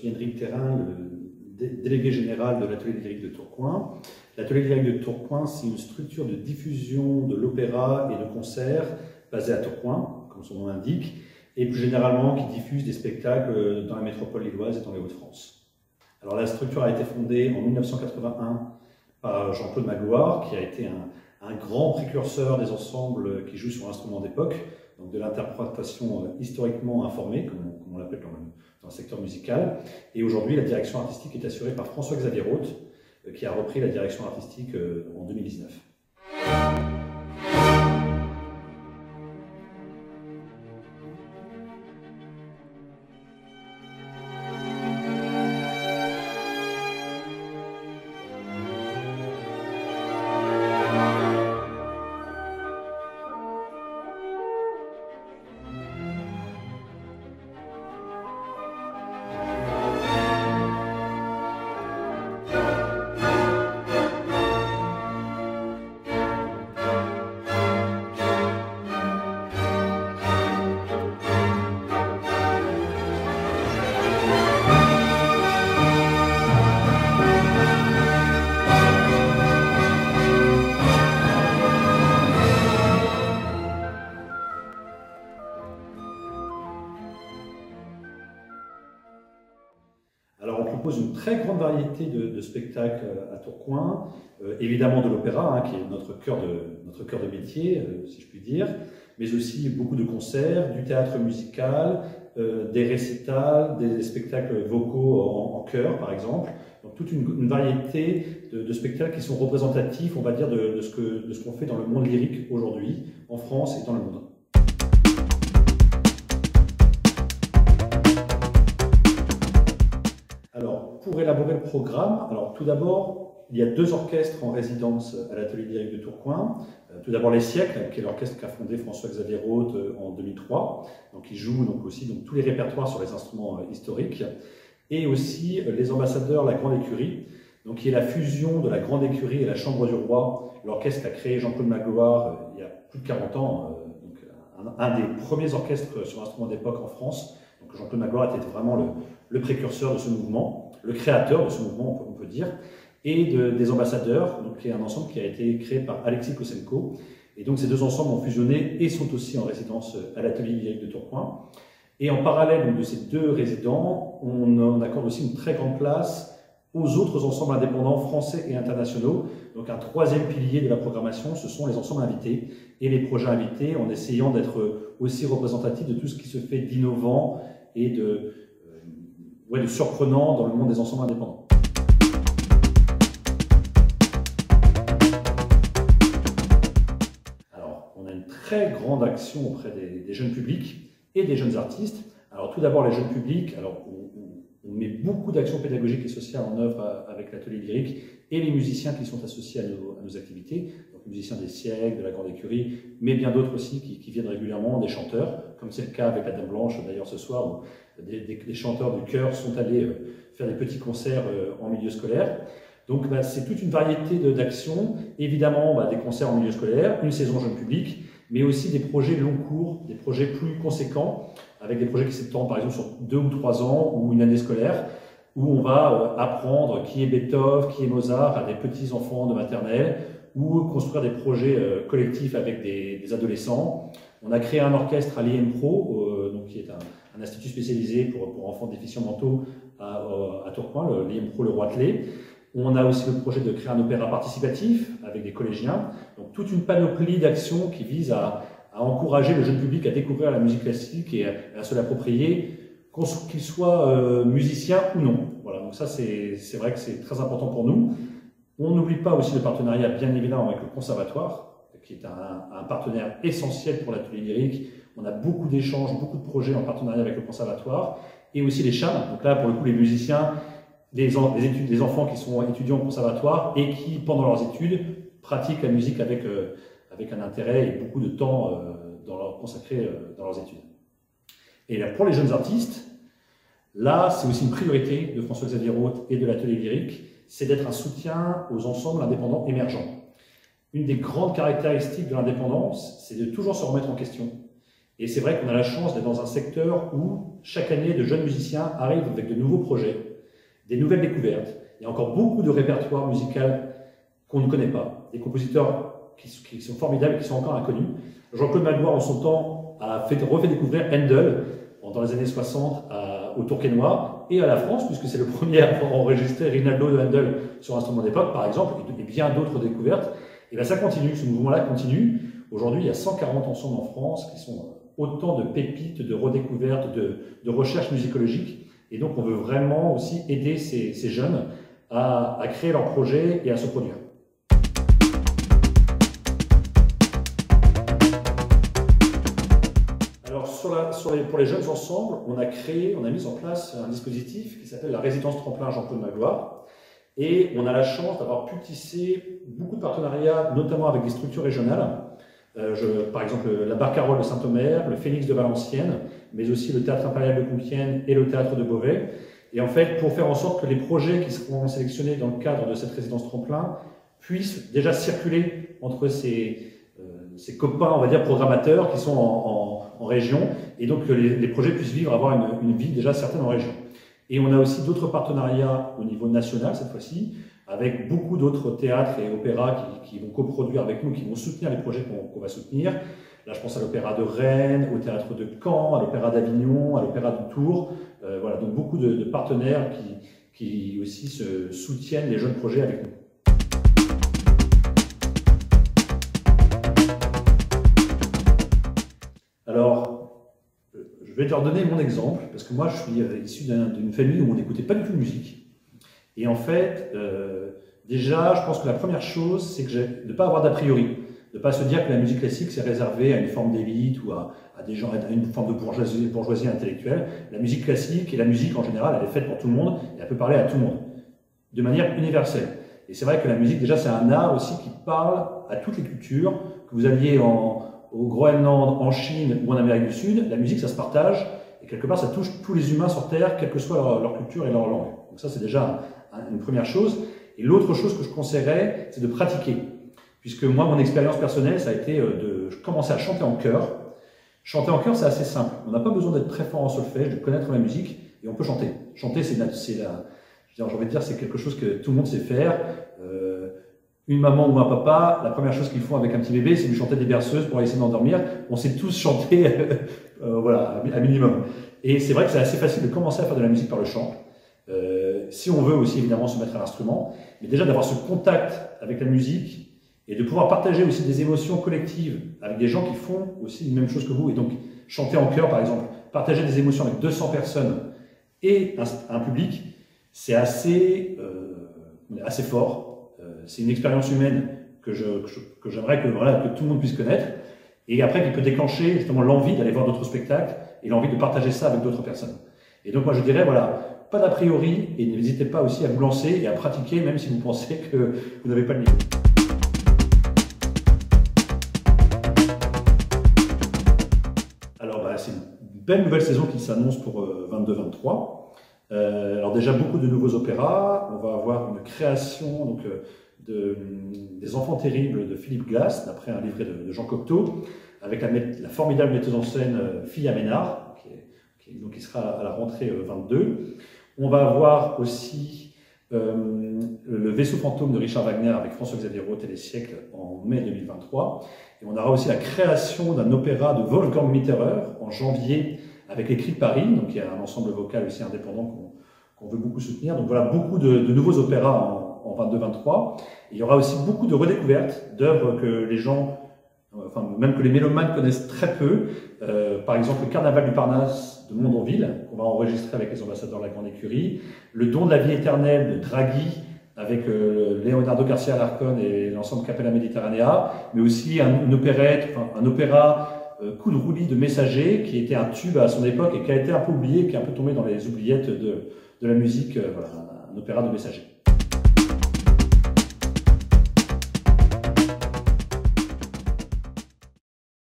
suis Henri Terrain, le délégué général de l'Atelier lyrique de Tourcoing. L'Atelier lyrique de Tourcoing, c'est une structure de diffusion de l'opéra et de concerts basée à Tourcoing, comme son nom l'indique, et plus généralement qui diffuse des spectacles dans la métropole lilloise et dans les Hauts-de-France. Alors la structure a été fondée en 1981 par Jean-Claude Magloire, qui a été un grand précurseur des ensembles qui jouent sur l'instrument d'époque, donc de l'interprétation historiquement informée, comme on l'appelle dans le secteur musical. Et aujourd'hui, la direction artistique est assurée par François-Xavier Roth, qui a repris la direction artistique en 2019. Alors on propose une très grande variété de spectacles à Tourcoing, évidemment de l'opéra, qui est notre cœur de métier, si je puis dire, mais aussi beaucoup de concerts, du théâtre musical, des récitals, des spectacles vocaux en chœur par exemple, donc toute une variété de spectacles qui sont représentatifs, on va dire, de ce qu'on fait dans le monde lyrique aujourd'hui, en France et dans le monde. Alors, pour élaborer le programme, alors tout d'abord, il y a 2 orchestres en résidence à l'Atelier lyrique de Tourcoing. Tout d'abord Les Siècles, qui est l'orchestre qu'a fondé François-Xavier Roth en 2003. Donc, il joue aussi tous les répertoires sur les instruments historiques. Et aussi Les Ambassadeurs, la Grande Écurie, donc, qui est la fusion de la Grande Écurie et la Chambre du Roi, l'orchestre qu'a créé Jean-Claude Magloire il y a plus de 40 ans, donc un des premiers orchestres sur instruments d'époque en France. Donc Jean-Claude Magloire était vraiment le précurseur de ce mouvement, le créateur de ce mouvement, on peut dire, et des Ambassadeurs, donc, qui est un ensemble qui a été créé par Alexis Kosenko. Et donc ces 2 ensembles ont fusionné et sont aussi en résidence à l'Atelier lyrique de Tourcoing. Et en parallèle donc, de ces 2 résidents, on accorde aussi une très grande place aux autres ensembles indépendants français et internationaux. Donc un 3e pilier de la programmation, ce sont les ensembles invités et les projets invités, en essayant d'être aussi représentatifs de tout ce qui se fait d'innovant et de surprenant dans le monde des ensembles indépendants. Alors, on a une très grande action auprès des jeunes publics et des jeunes artistes. Alors tout d'abord les jeunes publics, alors on met beaucoup d'actions pédagogiques et sociales en œuvre avec l'Atelier lyrique et les musiciens qui sont associés à nos activités, donc les musiciens des Siècles, de la Grande Écurie, mais bien d'autres aussi qui viennent régulièrement, des chanteurs, comme c'est le cas avec la Dame Blanche d'ailleurs ce soir, où des chanteurs du chœur sont allés faire des petits concerts en milieu scolaire. Donc c'est toute une variété d'actions, évidemment des concerts en milieu scolaire, une saison jeune public, mais aussi des projets long cours, des projets plus conséquents, avec des projets qui s'étendent par exemple sur 2 ou 3 ans ou une année scolaire, où on va apprendre qui est Beethoven, qui est Mozart à des petits enfants de maternelle, ou construire des projets collectifs avec des adolescents. On a créé un orchestre à l'IMPRO, qui est un institut spécialisé pour enfants déficients mentaux à Tourcoing, l'IMPRO Le Roitelet. On a aussi le projet de créer un opéra participatif avec des collégiens. Donc toute une panoplie d'actions qui visent à encourager le jeune public à découvrir la musique classique et à se l'approprier, qu'il soit musicien ou non. Voilà, donc ça c'est vrai que c'est très important pour nous. On n'oublie pas aussi le partenariat bien évidemment avec le Conservatoire, qui est un partenaire essentiel pour l'Atelier lyrique. On a beaucoup d'échanges, beaucoup de projets en partenariat avec le Conservatoire, et aussi les CHAM. Donc là, pour le coup, les musiciens, des enfants qui sont étudiants au Conservatoire et qui, pendant leurs études, pratiquent la musique avec un intérêt et beaucoup de temps consacré dans leurs études. Et là, pour les jeunes artistes, là, c'est aussi une priorité de François-Xavier Roth et de l'Atelier lyrique, c'est d'être un soutien aux ensembles indépendants émergents. Une des grandes caractéristiques de l'indépendance, c'est de toujours se remettre en question Et c'est vrai qu'on a la chance d'être dans un secteur où chaque année de jeunes musiciens arrivent avec de nouveaux projets, des nouvelles découvertes. Il y a encore beaucoup de répertoires musicaux qu'on ne connaît pas, des compositeurs qui sont formidables et qui sont encore inconnus. Jean-Claude Magloire, en son temps, a refait découvrir Handel dans les années 60 au Tourquenois et à la France, puisque c'est le premier à enregistrer Rinaldo de Handel sur instrument d'époque, par exemple, et bien d'autres découvertes. Et bien ça continue, ce mouvement-là continue. Aujourd'hui, il y a 140 ensembles en France qui sont autant de pépites, de redécouvertes, de recherches musicologiques. Et donc, on veut vraiment aussi aider ces jeunes à créer leurs projets et à se produire. Alors, pour les jeunes ensembles, on a mis en place un dispositif qui s'appelle la résidence tremplin Jean-Claude Magloire. Et on a la chance d'avoir pu tisser beaucoup de partenariats, notamment avec des structures régionales. Par exemple, la Barcarolle de Saint-Omer, le Phénix de Valenciennes, mais aussi le Théâtre Impérial de Compiègne et le Théâtre de Beauvais. Et en fait, pour faire en sorte que les projets qui seront sélectionnés dans le cadre de cette résidence tremplin puissent déjà circuler entre ces copains, on va dire, programmateurs qui sont en région, et donc que les projets puissent avoir une vie déjà certaine en région. Et on a aussi d'autres partenariats au niveau national cette fois-ci, avec beaucoup d'autres théâtres et opéras qui vont coproduire avec nous, qui vont soutenir les projets qu'on va soutenir. Là, je pense à l'Opéra de Rennes, au Théâtre de Caen, à l'Opéra d'Avignon, à l'Opéra de Tours. Voilà, donc beaucoup de partenaires qui aussi soutiennent les jeunes projets avec nous. Alors, je vais te leur donner mon exemple, parce que moi, je suis issu d'une famille où on n'écoutait pas du tout de musique. Et en fait, déjà, je pense que la première chose, c'est de ne pas avoir d'a priori, de ne pas se dire que la musique classique, c'est réservé à une forme d'élite ou à des gens, à une forme de bourgeoisie intellectuelle. La musique classique et la musique en général, elle est faite pour tout le monde et elle peut parler à tout le monde, de manière universelle. Et c'est vrai que la musique, déjà, c'est un art aussi qui parle à toutes les cultures, que vous alliez au Groenland, en Chine ou en Amérique du Sud, la musique, ça se partage et quelque part, ça touche tous les humains sur Terre, quelle que soit leur culture et leur langue. Donc ça, c'est déjà une première chose. Et l'autre chose que je conseillerais, c'est de pratiquer. Puisque moi, mon expérience personnelle, ça a été de commencer à chanter en chœur. Chanter en chœur, c'est assez simple. On n'a pas besoin d'être très fort en solfège, de connaître la musique, et on peut chanter. Chanter, j'ai envie de dire, c'est quelque chose que tout le monde sait faire. Une maman ou un papa, la première chose qu'ils font avec un petit bébé, c'est lui chanter des berceuses pour essayer d'endormir. On sait tous chanter, voilà, à minimum. Et c'est vrai que c'est assez facile de commencer à faire de la musique par le chant. Si on veut aussi évidemment se mettre à l'instrument, mais déjà d'avoir ce contact avec la musique et de pouvoir partager aussi des émotions collectives avec des gens qui font aussi la même chose que vous, et donc chanter en chœur par exemple, partager des émotions avec 200 personnes et un public, c'est assez fort. C'est une expérience humaine que j'aimerais que tout le monde puisse connaître, et après qui peut déclencher justement l'envie d'aller voir d'autres spectacles et l'envie de partager ça avec d'autres personnes. Et donc moi je dirais, voilà, pas d'a priori, et n'hésitez pas aussi à vous lancer et à pratiquer, même si vous pensez que vous n'avez pas le niveau. Alors c'est une belle nouvelle saison qui s'annonce pour 22-23. Alors déjà beaucoup de nouveaux opéras, on va avoir une création donc, des Enfants terribles de Philippe Glass, d'après un livret de Jean Cocteau, avec la formidable metteuse en scène Fille Ménard, qui sera à la rentrée 22. On va avoir aussi le Vaisseau fantôme de Richard Wagner avec François-Xavier Roth et les siècles en mai 2023. Et on aura aussi la création d'un opéra de Wolfgang Mitterer en janvier avec les Cris de Paris. Donc il y a un ensemble vocal aussi indépendant qu'on veut beaucoup soutenir. Donc voilà, beaucoup de nouveaux opéras en 22-23. Il y aura aussi beaucoup de redécouvertes d'œuvres que les gens, enfin même que les mélomanes connaissent très peu. Par exemple, le Carnaval du Parnasse de Mondonville, qu'on va enregistrer avec les ambassadeurs de la Grande Écurie, le Don de la vie éternelle de Draghi, avec Leonardo Garcia Alarcón et l'ensemble Capella Mediterranea, mais aussi un opéra Coup de roulis de Messager, qui était un tube à son époque et qui a été un peu oublié, qui est un peu tombé dans les oubliettes de la musique, voilà, un opéra de Messager.